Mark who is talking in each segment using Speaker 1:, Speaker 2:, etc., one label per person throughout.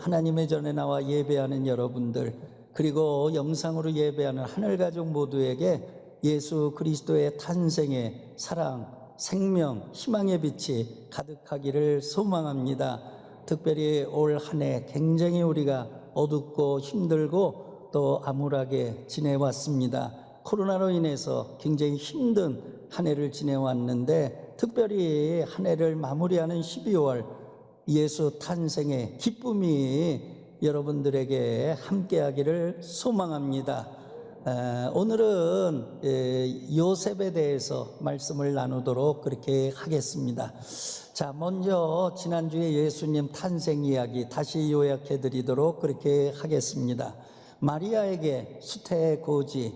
Speaker 1: 하나님의 전에 나와 예배하는 여러분들, 그리고 영상으로 예배하는 하늘가족 모두에게 예수 그리스도의 탄생의 사랑, 생명, 희망의 빛이 가득하기를 소망합니다. 특별히 올 한 해 굉장히 우리가 어둡고 힘들고 또 암울하게 지내왔습니다. 코로나로 인해서 굉장히 힘든 한 해를 지내왔는데, 특별히 한 해를 마무리하는 12월 예수 탄생의 기쁨이 여러분들에게 함께하기를 소망합니다. 오늘은 요셉에 대해서 말씀을 나누도록 그렇게 하겠습니다. 자, 먼저 지난주에 예수님 탄생 이야기 다시 요약해 드리도록 그렇게 하겠습니다. 마리아에게 수태고지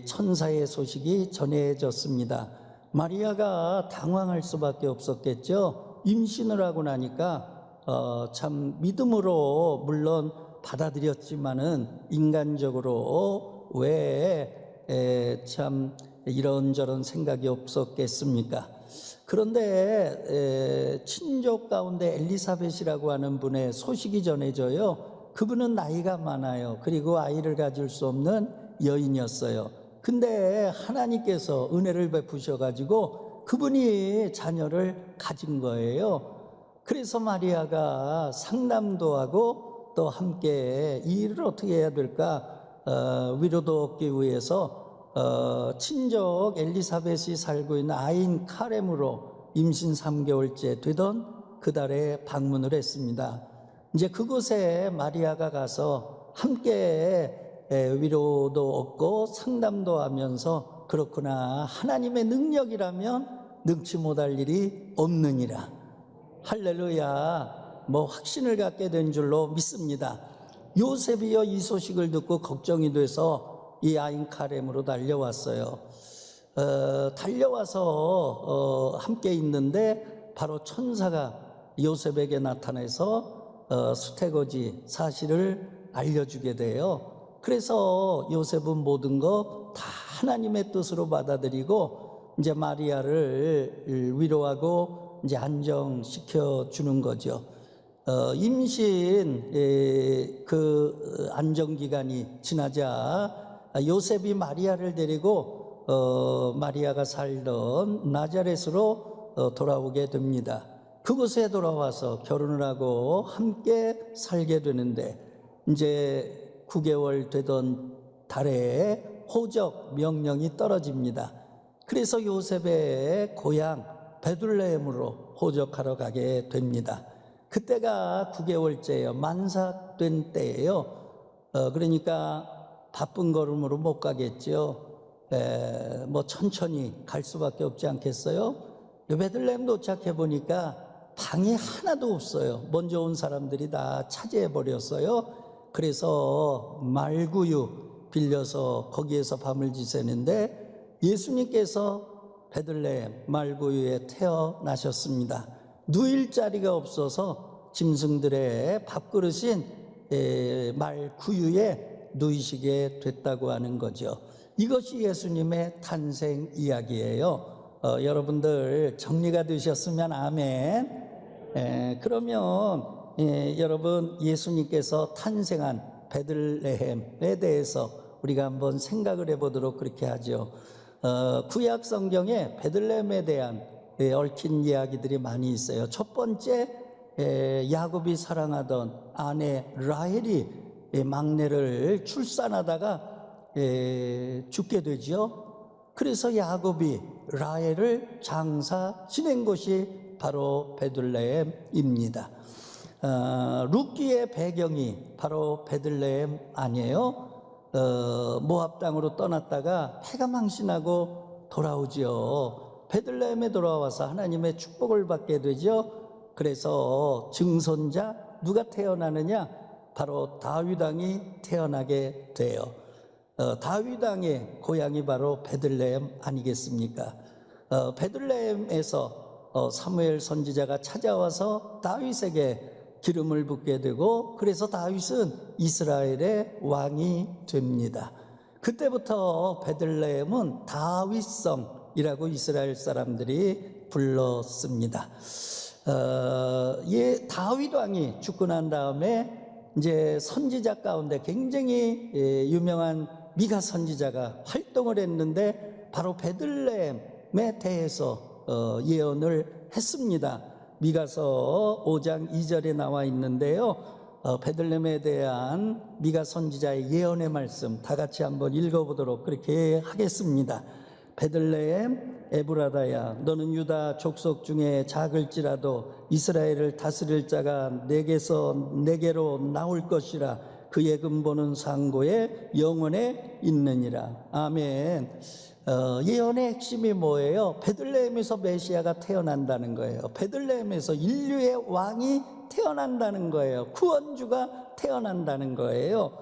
Speaker 1: 천사의 소식이 전해졌습니다. 마리아가 당황할 수밖에 없었겠죠. 임신을 하고 나니까 참 믿음으로 물론 받아들였지만은 인간적으로 왜 참 이런저런 생각이 없었겠습니까? 그런데 친족 가운데 엘리사벳이라고 하는 분의 소식이 전해져요. 그분은 나이가 많아요. 그리고 아이를 가질 수 없는 여인이었어요. 근데 하나님께서 은혜를 베푸셔가지고 그분이 자녀를 가진 거예요. 그래서 마리아가 상담도 하고 또 함께 이 일을 어떻게 해야 될까 위로도 얻기 위해서 친족 엘리사벳이 살고 있는 아인 카렘으로 임신 3개월째 되던 그달에 방문을 했습니다. 이제 그곳에 마리아가 가서 함께 위로도 얻고 상담도 하면서, 그렇구나, 하나님의 능력이라면 능치 못할 일이 없느니라, 할렐루야, 확신을 갖게 된 줄로 믿습니다. 요셉이요, 이 소식을 듣고 걱정이 돼서 이 아인 카렘으로 달려왔어요. 달려와서 함께 있는데 바로 천사가 요셉에게 나타나서 수태거지 사실을 알려주게 돼요. 그래서 요셉은 모든 것 다 하나님의 뜻으로 받아들이고 이제 마리아를 위로하고 이제 안정시켜 주는 거죠. 임신 그 안정기간이 지나자 요셉이 마리아를 데리고 마리아가 살던 나자렛으로 돌아오게 됩니다. 그곳에 돌아와서 결혼을 하고 함께 살게 되는데, 이제 9개월 되던 달에 호적 명령이 떨어집니다. 그래서 요셉의 고향 베들레헴으로 호적하러 가게 됩니다. 그때가 9개월째예요. 만삭된 때예요. 그러니까 바쁜 걸음으로 못 가겠죠. 천천히 갈 수밖에 없지 않겠어요? 베들레헴 도착해 보니까 방이 하나도 없어요. 먼저 온 사람들이 다 차지해 버렸어요. 그래서 말구유 빌려서 거기에서 밤을 지새는데, 예수님께서 베들레헴 말구유에 태어나셨습니다. 누일 자리가 없어서 짐승들의 밥그릇인 말구유에 누이시게 됐다고 하는 거죠. 이것이 예수님의 탄생 이야기예요. 여러분들 정리가 되셨으면 아멘. 그러면 여러분, 예수님께서 탄생한 베들레헴에 대해서 우리가 한번 생각을 해보도록 그렇게 하죠. 구약 성경에 베들레헴에 대한 얽힌 이야기들이 많이 있어요. 첫 번째, 야곱이 사랑하던 아내 라헬이 막내를 출산하다가 죽게 되죠. 그래서 야곱이 라헬을 장사 지낸 곳이 바로 베들레헴입니다. 룻기의 배경이 바로 베들레헴 아니에요? 모압 땅으로 떠났다가 패가 망신하고 돌아오지요. 베들레헴에 돌아와서 하나님의 축복을 받게 되죠. 그래서 증손자 누가 태어나느냐? 바로 다윗 왕이 태어나게 돼요. 다윗 왕의 고향이 바로 베들레헴 아니겠습니까? 베들레헴에서 사무엘 선지자가 찾아와서 다윗에게 기름을 붓게 되고, 그래서 다윗은 이스라엘의 왕이 됩니다. 그때부터 베들레헴은 다윗성이라고 이스라엘 사람들이 불렀습니다. 다윗 왕이 죽고 난 다음에 이제 선지자 가운데 굉장히 유명한 미가 선지자가 활동을 했는데 바로 베들레헴에 대해서 예언을 했습니다. 미가서 5장 2절에 나와 있는데요. 베들레헴에 대한 미가 선지자의 예언의 말씀 다 같이 한번 읽어보도록 그렇게 하겠습니다. 베들레헴 에브라다야, 너는 유다 족속 중에 작을지라도 이스라엘을 다스릴 자가 내게로 나올 것이라. 그의 근본은 상고에 영원에 있느니라. 아멘. 예언의 핵심이 뭐예요? 베들레헴에서 메시아가 태어난다는 거예요. 베들레헴에서 인류의 왕이 태어난다는 거예요. 구원주가 태어난다는 거예요.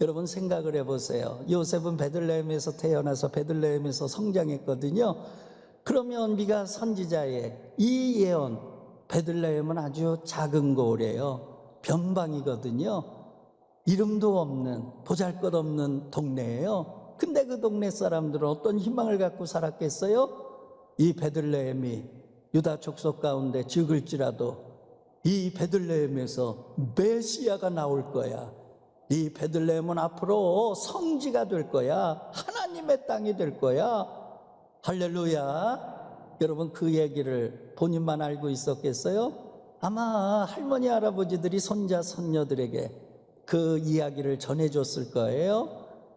Speaker 1: 여러분 생각을 해보세요. 요셉은 베들레헴에서 태어나서 베들레헴에서 성장했거든요. 그러면 미가 선지자의 이 예언, 베들레헴은 아주 작은 고을이에요. 변방이거든요. 이름도 없는, 보잘것없는 동네예요. 근데 그 동네 사람들은 어떤 희망을 갖고 살았겠어요? 이 베들레헴이 유다 족속 가운데 적을지라도 이 베들레헴에서 메시아가 나올 거야. 이 베들레헴은 앞으로 성지가 될 거야. 하나님의 땅이 될 거야. 할렐루야. 여러분 그 얘기를 본인만 알고 있었겠어요? 아마 할머니 할아버지들이 손자 손녀들에게 그 이야기를 전해줬을 거예요.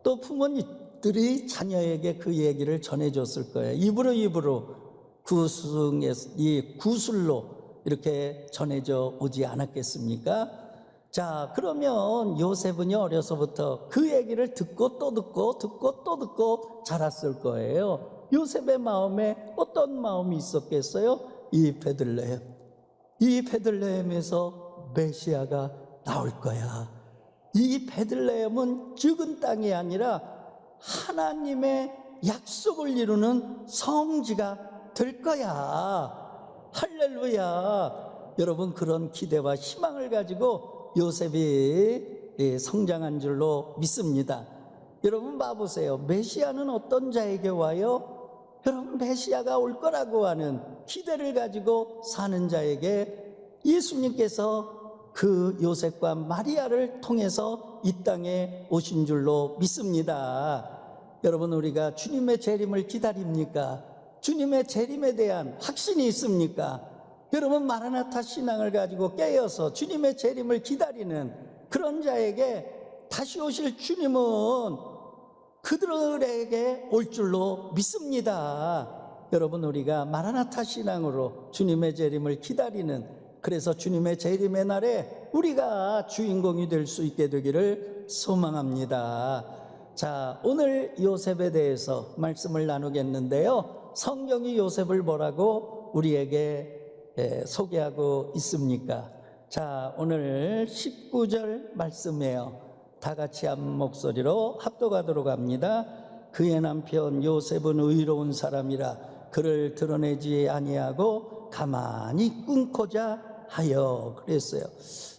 Speaker 1: 또 부모님들이 자녀에게 그 얘기를 전해줬을 거예요. 입으로 이 구술로 이렇게 전해져 오지 않았겠습니까? 자, 그러면 요셉은요 어려서부터 그 얘기를 듣고 또 듣고 자랐을 거예요. 요셉의 마음에 어떤 마음이 있었겠어요? 이 베들레헴에서 메시아가 나올 거야. 이 베들레헴은 죽은 땅이 아니라 하나님의 약속을 이루는 성지가 될 거야. 할렐루야. 여러분 그런 기대와 희망을 가지고 요셉이 성장한 줄로 믿습니다. 여러분 봐보세요. 메시아는 어떤 자에게 와요? 여러분 메시아가 올 거라고 하는 기대를 가지고 사는 자에게 예수님께서 그 요셉과 마리아를 통해서 이 땅에 오신 줄로 믿습니다. 여러분 우리가 주님의 재림을 기다립니까? 주님의 재림에 대한 확신이 있습니까? 여러분 마라나타 신앙을 가지고 깨어서 주님의 재림을 기다리는 그런 자에게 다시 오실 주님은 그들에게 올 줄로 믿습니다. 여러분 우리가 마라나타 신앙으로 주님의 재림을 기다리는, 그래서 주님의 재림의 날에 우리가 주인공이 될 수 있게 되기를 소망합니다. 자, 오늘 요셉에 대해서 말씀을 나누겠는데요. 성경이 요셉을 뭐라고 우리에게 소개하고 있습니까? 자, 오늘 19절 말씀이에요. 다 같이 한 목소리로 합독하도록 합니다. 그의 남편 요셉은 의로운 사람이라 그를 드러내지 아니하고 가만히 끊고자 하여 그랬어요.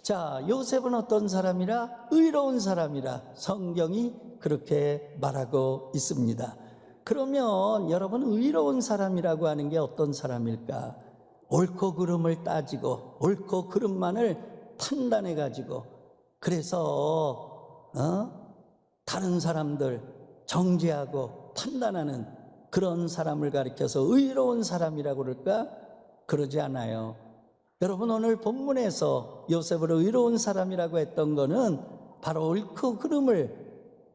Speaker 1: 자, 요셉은 어떤 사람이라? 의로운 사람이라 성경이 그렇게 말하고 있습니다. 그러면 여러분 의로운 사람이라고 하는 게 어떤 사람일까? 옳고 그름을 따지고 옳고 그름만을 판단해 가지고 그래서 다른 사람들 정죄하고 판단하는 그런 사람을 가리켜서 의로운 사람이라고 그럴까? 그러지 않아요. 여러분 오늘 본문에서 요셉을 의로운 사람이라고 했던 거는 바로 옳고 그름을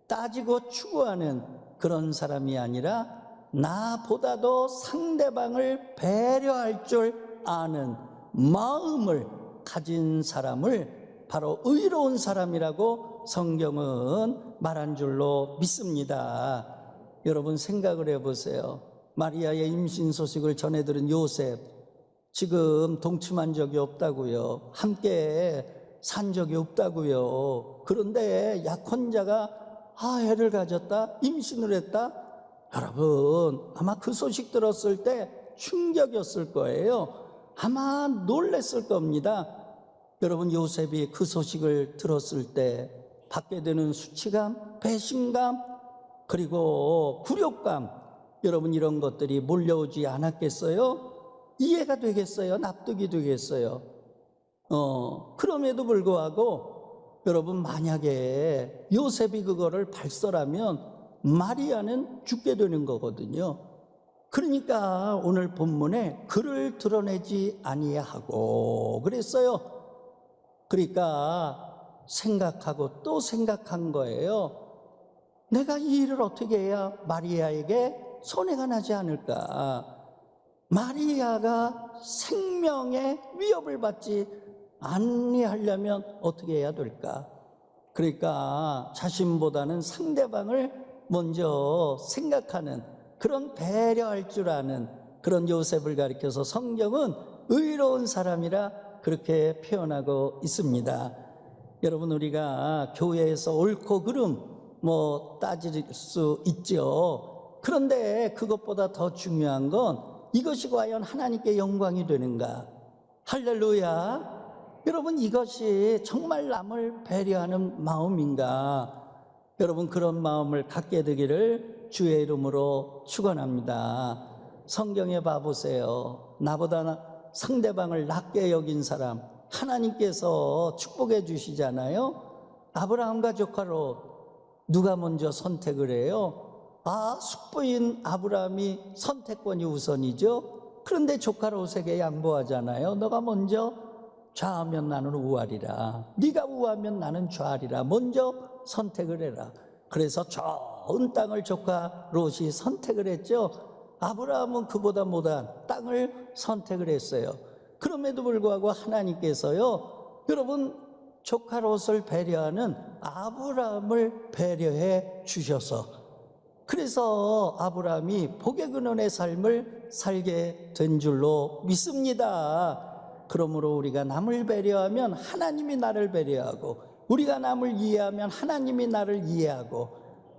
Speaker 1: 따지고 추구하는 그런 사람이 아니라 나보다도 상대방을 배려할 줄 아는 마음을 가진 사람을 바로 의로운 사람이라고 성경은 말한 줄로 믿습니다. 여러분 생각을 해보세요. 마리아의 임신 소식을 전해들은 요셉, 지금 동침한 적이 없다고요. 함께 산 적이 없다고요. 그런데 약혼자가 애를 가졌다, 임신을 했다. 여러분 아마 그 소식 들었을 때 충격이었을 거예요. 아마 놀랬을 겁니다. 여러분 요셉이 그 소식을 들었을 때 받게 되는 수치감, 배신감, 그리고 굴욕감, 여러분 이런 것들이 몰려오지 않았겠어요? 이해가 되겠어요? 납득이 되겠어요? 그럼에도 불구하고 여러분, 만약에 요셉이 그거를 발설하면 마리아는 죽게 되는 거거든요. 그러니까 오늘 본문에 그를 드러내지 아니하고 그랬어요. 그러니까 생각하고 또 생각한 거예요. 내가 이 일을 어떻게 해야 마리아에게 손해가 나지 않을까? 마리아가 생명의 위협을 받지 아니하려면 어떻게 해야 될까? 그러니까 자신보다는 상대방을 먼저 생각하는, 그런 배려할 줄 아는 그런 요셉을 가리켜서 성경은 의로운 사람이라 그렇게 표현하고 있습니다. 여러분, 우리가 교회에서 옳고 그름 따질 수 있죠. 그런데 그것보다 더 중요한 건 이것이 과연 하나님께 영광이 되는가? 할렐루야. 여러분, 이것이 정말 남을 배려하는 마음인가? 여러분, 그런 마음을 갖게 되기를 주의 이름으로 축원합니다. 성경에 봐보세요. 나보다 상대방을 낮게 여긴 사람 하나님께서 축복해 주시잖아요. 아브라함과 조카로 누가 먼저 선택을 해요? 숙부인 아브라함이 선택권이 우선이죠. 그런데 조카 롯에게 양보하잖아요. 너가 먼저 좌하면 나는 우하리라, 네가 우하면 나는 좌하리라, 먼저 선택을 해라. 그래서 좋은 땅을 조카 롯이 선택을 했죠. 아브라함은 그보다 못한 땅을 선택을 했어요. 그럼에도 불구하고 하나님께서요, 여러분, 조카 롯을 배려하는 아브라함을 배려해 주셔서, 그래서 아브라함이 복의 근원의 삶을 살게 된 줄로 믿습니다. 그러므로 우리가 남을 배려하면 하나님이 나를 배려하고, 우리가 남을 이해하면 하나님이 나를 이해하고,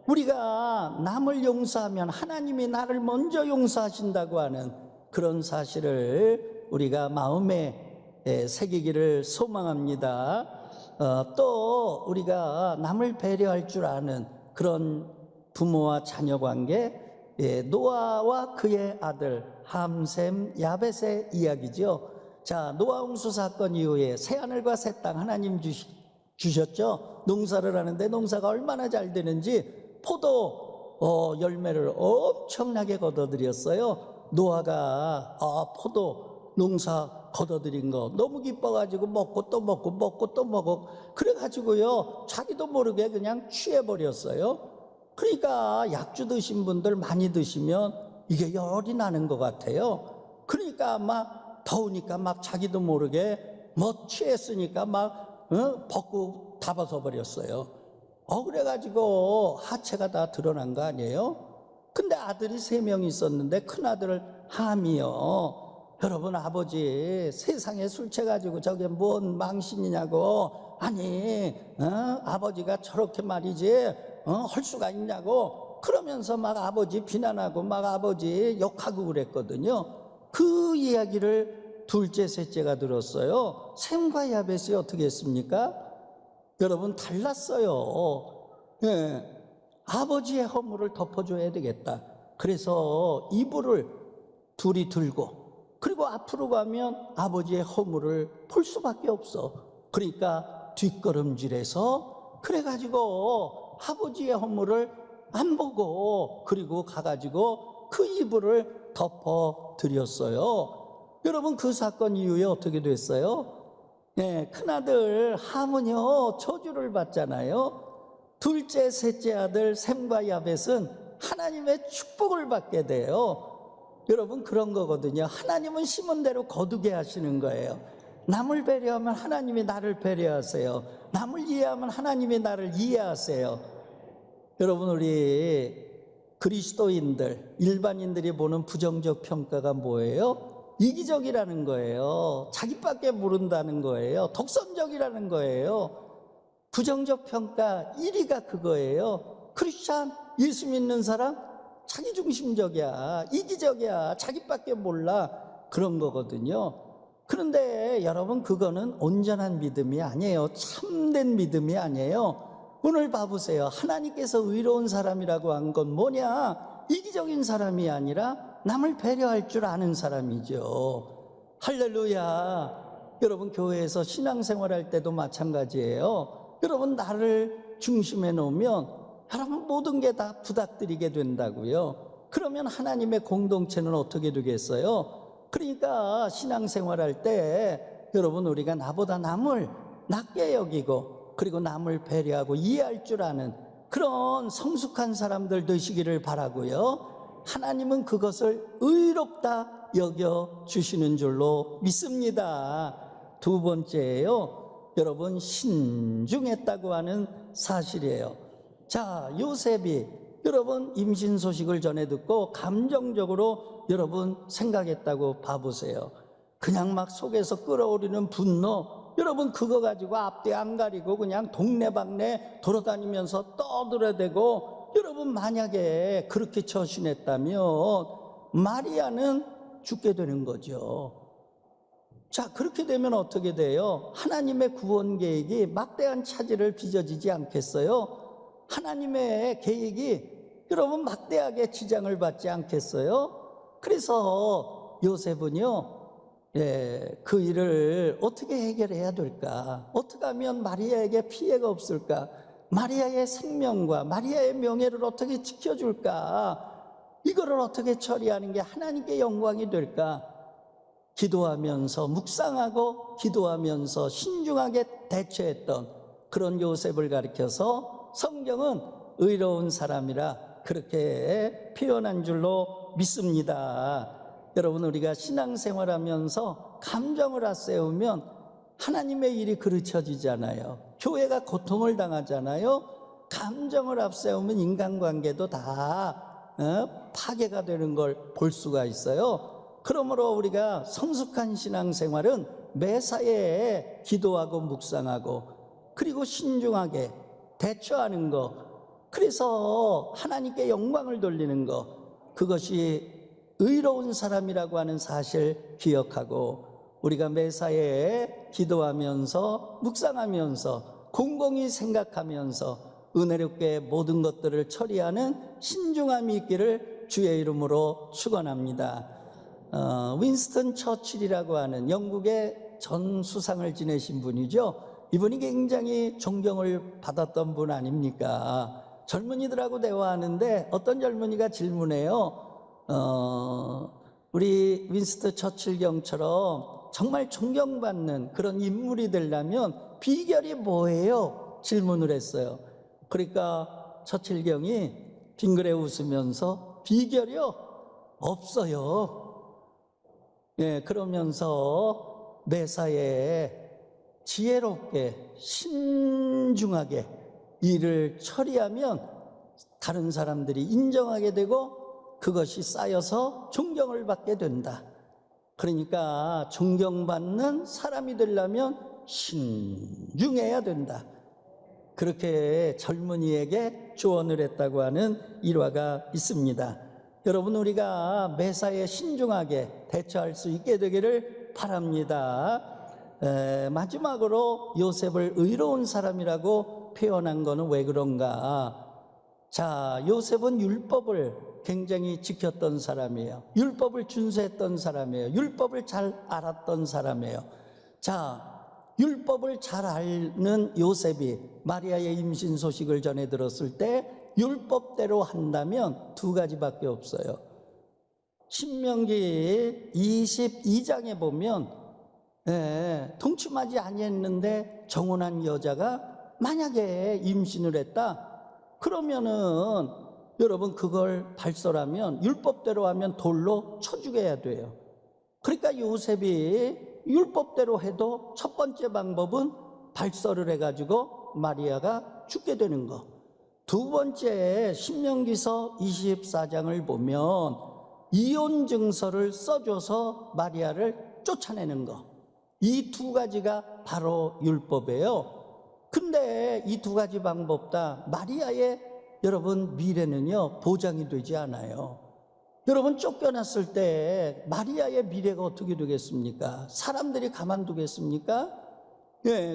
Speaker 1: 우리가 남을 용서하면 하나님이 나를 먼저 용서하신다고 하는 그런 사실을 우리가 마음에 새기기를 소망합니다. 또 우리가 남을 배려할 줄 아는 그런 부모와 자녀 관계, 노아와 그의 아들 함셈 야벳의 이야기죠. 자, 노아 홍수 사건 이후에 새하늘과 새 땅 하나님 주셨죠. 농사를 하는데 농사가 얼마나 잘 되는지 포도 열매를 엄청나게 거둬들였어요. 노아가 포도 농사 거둬들인 거 너무 기뻐가지고 먹고 또 먹고 먹고 또 먹고, 그래가지고요 자기도 모르게 그냥 취해버렸어요. 그러니까 약주 드신 분들 많이 드시면 이게 열이 나는 것 같아요. 그러니까 아마 더우니까 막 자기도 모르게 취했으니까 막 벗고 다 벗어버렸어요. 그래가지고 하체가 다 드러난 거 아니에요? 근데 아들이 3명 있었는데 큰아들 함이요, 여러분, 아버지 세상에 술 취해가지고 저게 뭔 망신이냐고, 아니 아버지가 저렇게 말이지 할 수가 있냐고 그러면서 막 아버지 비난하고 막 아버지 욕하고 그랬거든요. 그 이야기를 둘째 셋째가 들었어요. 셈과 야벳이 어떻게 했습니까? 여러분, 달랐어요. 아버지의 허물을 덮어줘야 되겠다. 그래서 이불을 둘이 들고, 그리고 앞으로 가면 아버지의 허물을 볼 수밖에 없어. 그러니까 뒷걸음질해서 그래가지고 아버지의 허물을 안 보고, 그리고 가가지고 그 이불을 덮어드렸어요. 여러분, 그 사건 이후에 어떻게 됐어요? 큰아들 함은요 저주를 받잖아요. 둘째 셋째 아들 셈과 야벳은 하나님의 축복을 받게 돼요. 여러분, 그런 거거든요. 하나님은 심은 대로 거두게 하시는 거예요. 남을 배려하면 하나님이 나를 배려하세요. 남을 이해하면 하나님이 나를 이해하세요. 여러분, 우리 그리스도인들, 일반인들이 보는 부정적 평가가 뭐예요? 이기적이라는 거예요. 자기밖에 모른다는 거예요. 독선적이라는 거예요. 부정적 평가 1위가 그거예요. 크리스찬, 예수 믿는 사람 자기중심적이야, 이기적이야, 자기밖에 몰라, 그런 거거든요. 그런데 여러분, 그거는 온전한 믿음이 아니에요. 참된 믿음이 아니에요. 오늘 봐보세요. 하나님께서 의로운 사람이라고 한 건 뭐냐? 이기적인 사람이 아니라 남을 배려할 줄 아는 사람이죠. 할렐루야. 여러분, 교회에서 신앙생활할 때도 마찬가지예요. 여러분, 나를 중심에 놓으면 여러분 모든 게 다 부닥들이게 된다고요. 그러면 하나님의 공동체는 어떻게 되겠어요? 그러니까 신앙생활할 때 여러분, 우리가 나보다 남을 낮게 여기고 그리고 남을 배려하고 이해할 줄 아는 그런 성숙한 사람들 되시기를 바라고요. 하나님은 그것을 의롭다 여겨주시는 줄로 믿습니다. 두 번째예요. 여러분, 신중했다고 하는 사실이에요. 자, 요셉이 여러분 임신 소식을 전해 듣고 감정적으로 여러분 생각했다고 봐보세요. 그냥 막 속에서 끓어오르는 분노, 여러분 그거 가지고 앞뒤 안 가리고 그냥 동네방네 돌아다니면서 떠들어대고, 여러분 만약에 그렇게 처신했다면 마리아는 죽게 되는 거죠. 자, 그렇게 되면 어떻게 돼요? 하나님의 구원 계획이 막대한 차질을 빚어지지 않겠어요? 하나님의 계획이 여러분 막대하게 지장을 받지 않겠어요? 그래서 요셉은요, 그 일을 어떻게 해결해야 될까? 어떻게 하면 마리아에게 피해가 없을까? 마리아의 생명과 마리아의 명예를 어떻게 지켜줄까? 이거를 어떻게 처리하는 게 하나님께 영광이 될까? 기도하면서 묵상하고 기도하면서 신중하게 대처했던 그런 요셉을 가리켜서 성경은 의로운 사람이라 그렇게 표현한 줄로 믿습니다. 여러분, 우리가 신앙생활하면서 감정을 앞세우면 하나님의 일이 그르쳐지잖아요. 교회가 고통을 당하잖아요. 감정을 앞세우면 인간관계도 다 파괴가 되는 걸 볼 수가 있어요. 그러므로 우리가 성숙한 신앙생활은 매사에 기도하고 묵상하고 그리고 신중하게 대처하는 것, 그래서 하나님께 영광을 돌리는 것, 그것이 의로운 사람이라고 하는 사실 기억하고 우리가 매사에 기도하면서 묵상하면서 공공히 생각하면서 은혜롭게 모든 것들을 처리하는 신중함이 있기를 주의 이름으로 축원합니다. 윈스턴 처칠이라고 하는 영국의 전 수상을 지내신 분이죠. 이분이 굉장히 존경을 받았던 분 아닙니까? 젊은이들하고 대화하는데 어떤 젊은이가 질문해요. 우리 윈스턴 처칠 경처럼 정말 존경받는 그런 인물이 되려면 비결이 뭐예요? 질문을 했어요. 그러니까 처칠 경이 빙그레 웃으면서 비결이요? 없어요. 그러면서 매사에 지혜롭게 신중하게 일을 처리하면 다른 사람들이 인정하게 되고 그것이 쌓여서 존경을 받게 된다. 그러니까 존경받는 사람이 되려면 신중해야 된다. 그렇게 젊은이에게 조언을 했다고 하는 일화가 있습니다. 여러분, 우리가 매사에 신중하게 대처할 수 있게 되기를 바랍니다. 마지막으로 요셉을 의로운 사람이라고 표현한 것은 왜 그런가? 자, 요셉은 율법을 굉장히 지켰던 사람이에요. 율법을 준수했던 사람이에요. 율법을 잘 알았던 사람이에요. 자, 율법을 잘 아는 요셉이 마리아의 임신 소식을 전해 들었을 때 율법대로 한다면 두 가지밖에 없어요. 신명기 22장에 보면 동침하지 아니했는데 정혼한 여자가 만약에 임신을 했다 그러면은 여러분 그걸 발설하면 율법대로 하면 돌로 쳐 죽여야 돼요. 그러니까 요셉이 율법대로 해도 첫 번째 방법은 발설을 해가지고 마리아가 죽게 되는 거. 두 번째 신명기서 24장을 보면 이혼 증서를 써줘서 마리아를 쫓아내는 거. 이 두 가지가 바로 율법이에요. 근데 이 두 가지 방법 다 마리아의 여러분 미래는요 보장이 되지 않아요. 여러분 쫓겨났을 때 마리아의 미래가 어떻게 되겠습니까? 사람들이 가만두겠습니까?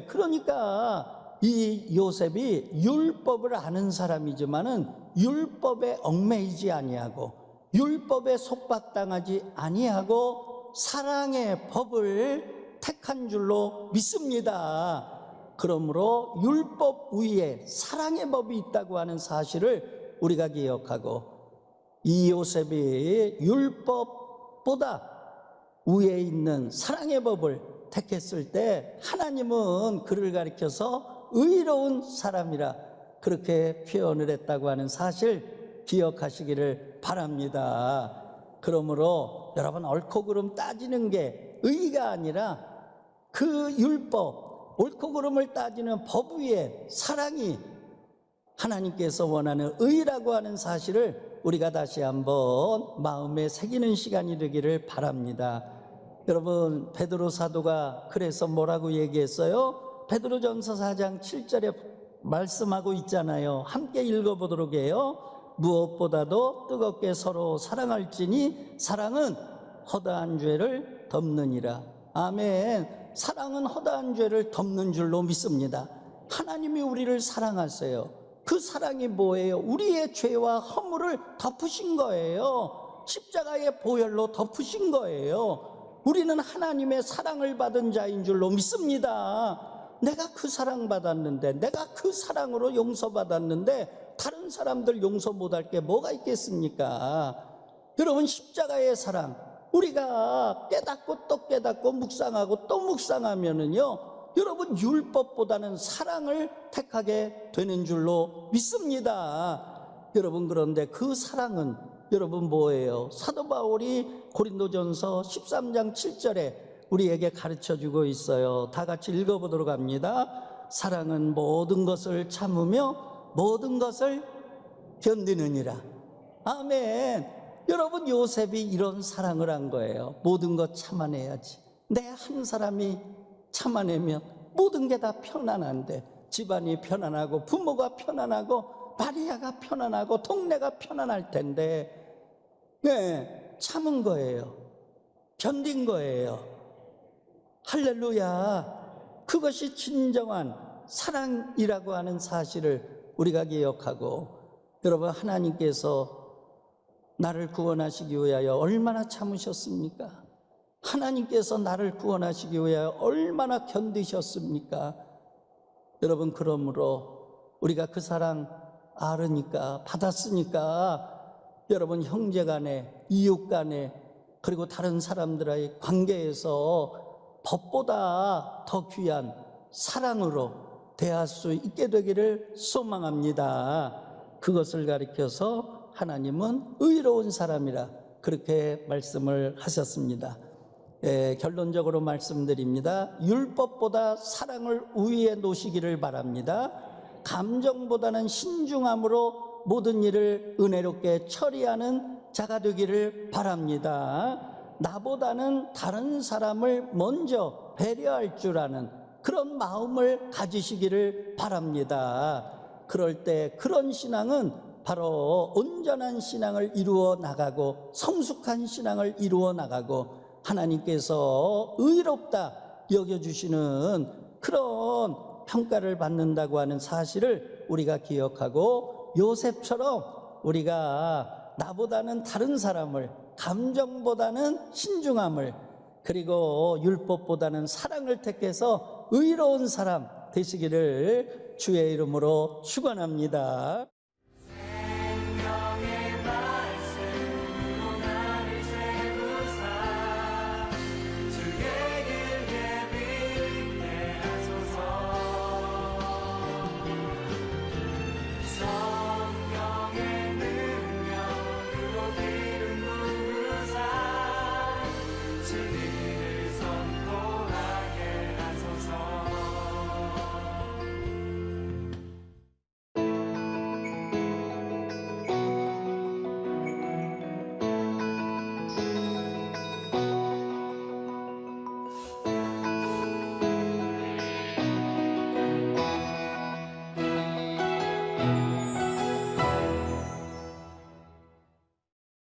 Speaker 1: 그러니까 이 요셉이 율법을 아는 사람이지만은 율법에 얽매이지 아니하고 율법에 속박당하지 아니하고 사랑의 법을 택한 줄로 믿습니다. 그러므로 율법 위에 사랑의 법이 있다고 하는 사실을 우리가 기억하고, 이 요셉이 율법보다 위에 있는 사랑의 법을 택했을 때 하나님은 그를 가리켜서 의로운 사람이라 그렇게 표현을 했다고 하는 사실 기억하시기를 바랍니다. 그러므로 여러분, 옳고 그름 따지는 게 의가 아니라 그 율법, 옳고 그름을 따지는 법 위에 사랑이 하나님께서 원하는 의라고 하는 사실을 우리가 다시 한번 마음에 새기는 시간이 되기를 바랍니다. 여러분, 베드로 사도가 그래서 뭐라고 얘기했어요? 베드로전서 4장 7절에 말씀하고 있잖아요. 함께 읽어보도록 해요. 무엇보다도 뜨겁게 서로 사랑할지니 사랑은 허다한 죄를 덮느니라. 아멘. 사랑은 허다한 죄를 덮는 줄로 믿습니다. 하나님이 우리를 사랑하세요. 그 사랑이 뭐예요? 우리의 죄와 허물을 덮으신 거예요. 십자가의 보혈로 덮으신 거예요. 우리는 하나님의 사랑을 받은 자인 줄로 믿습니다. 내가 그 사랑 받았는데, 내가 그 사랑으로 용서받았는데 다른 사람들 용서 못할 게 뭐가 있겠습니까? 여러분, 십자가의 사랑, 우리가 깨닫고 또 깨닫고 묵상하고 또 묵상하면은요, 여러분, 율법보다는 사랑을 택하게 되는 줄로 믿습니다. 여러분, 그런데 그 사랑은 여러분 뭐예요? 사도 바울이 고린도전서 13장 7절에 우리에게 가르쳐주고 있어요. 다 같이 읽어보도록 합니다. 사랑은 모든 것을 참으며 모든 것을 견디느니라. 아멘. 여러분, 요셉이 이런 사랑을 한 거예요. 모든 것 참아내야지. 내 한 사람이 참아내면 모든 게 다 편안한데, 집안이 편안하고 부모가 편안하고 마리아가 편안하고 동네가 편안할 텐데, 네, 참은 거예요. 견딘 거예요. 할렐루야. 그것이 진정한 사랑이라고 하는 사실을 우리가 기억하고, 여러분, 하나님께서 나를 구원하시기 위하여 얼마나 참으셨습니까? 하나님께서 나를 구원하시기 위하여 얼마나 견디셨습니까? 여러분, 그러므로 우리가 그 사랑 알으니까, 받았으니까, 여러분, 형제간에, 이웃간에, 그리고 다른 사람들의 관계에서 법보다 더 귀한 사랑으로 대할 수 있게 되기를 소망합니다. 그것을 가리켜서 하나님은 의로운 사람이라 그렇게 말씀을 하셨습니다. 결론적으로 말씀드립니다. 율법보다 사랑을 우위에 놓으시기를 바랍니다. 감정보다는 신중함으로 모든 일을 은혜롭게 처리하는 자가 되기를 바랍니다. 나보다는 다른 사람을 먼저 배려할 줄 아는 그런 마음을 가지시기를 바랍니다. 그럴 때 그런 신앙은 바로 온전한 신앙을 이루어 나가고 성숙한 신앙을 이루어 나가고 하나님께서 의롭다 여겨주시는 그런 평가를 받는다고 하는 사실을 우리가 기억하고, 요셉처럼 우리가 나보다는 다른 사람을, 감정보다는 신중함을, 그리고 율법보다는 사랑을 택해서 의로운 사람 되시기를 주의 이름으로 축원합니다.